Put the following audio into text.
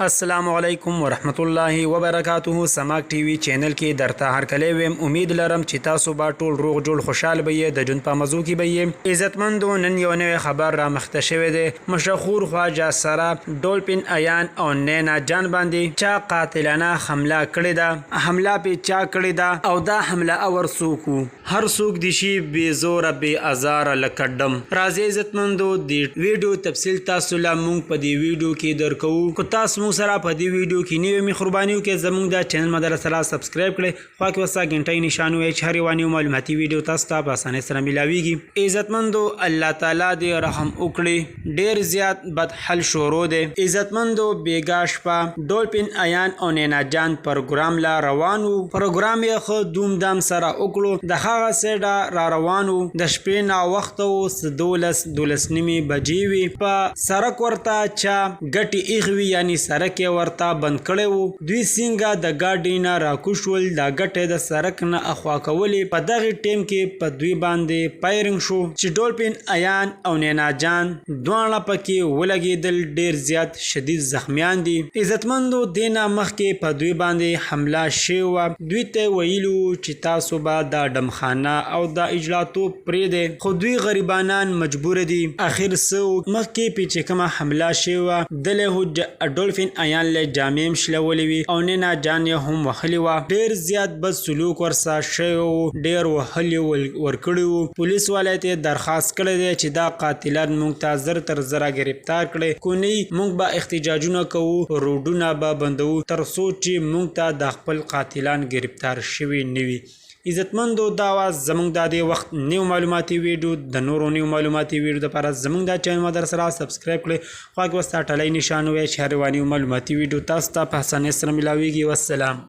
السلام علیکم ورحمت الله وبرکاته. سماک ټي وي چینل کې درته هر کله ویم. امید لرم چې تاسو به ټول روغ جوړ خوشحال به د جون په موضوع کې به عزتمندو نن یو نوی خبر را مخته شوی دی. مشهور خواجه سره ډولفین ایان او نینا جان باندې چا قاتلانه حمله کړې ده. حمله په چا کړې ده او دا حمله اور څوک هر څوک دي شي بې زوره بې ازاره لکه ډم. راځئ عزتمندو د ویډیو تفصیل تاسو له موږ په دې ویډیو کې درکوو. که تاسو سره په دې ویډیو کې نوې مهرباني وکړئ زموږ د چینل مدرسه سبسکرایب کړئ. خوا کې وسه غنټۍ نشان وي چې هر یو نوی معلوماتي ویډیو تاسو ته په اسانۍ سره ملاویږي. عزتمندو الله تعالی دې رحم وکړي. ډېر زیات بد حل شروع دی. عزتمندو بیګا شپه ډولفین ایان او نینا جان پروګرام لا روانو. پروګرام یې خو دومدام سره وکړو. د هغه سیډه را روانو. د شپې نا وخت و 12 نیمې بجې وي. په سړک ورته چا ګټې ایښوي یعنی سړک یې ورته بند کړی و. دوی څنګه د ګاډۍ نه راکوشول دا ګټې د سړک نه اخوا کولې. په دغه ټیم کې په دوی باندې فایرنګ شو چې ډولفین ایان او نینا جان دواړه پکې ولګېدل. ډېر زیات شدید زخمیان دي. عزتمندو دې نه مخکې په دوی باندې حمله شوې وه. دوی ته ویلو چې تاسو به دا ډمخانه او دا اجلاتوب پرېږدئ خو دوی غریبانان مجبور دي. اخر څه مخکې پې چې کومه حمله شوې وه دلې ډولفین ایان له جامې شلولې وي او نینا جان یې هم وهلې وه. ډېر زیات بد سلوک ورسره شوی و. ډېر وهلې ورکړي وو. پولیس والا ته درخواست کړی دی چې دا قاتلان موږ ته زر تر زره ګرفتار کړي. کو نه موږ به احتجاجونه کوو روډونه به بندوو تر څو چې موږ ته د خپل قاتلان ګرفتار شوي نه وي. عزتمندو دا واز زموږ د دې وخت نیو معلوماتي ویډیو. د نورو نیو معلوماتي ویډیو دپاره زموږ د چینل مدرسه سبسکرایب کړئ. خوا کې وسته ټلی نشان ووایي چې هر یوه نیو معلوماتي ویډیو تاسو ته په اسانۍ سره ملاویږي. والسلام.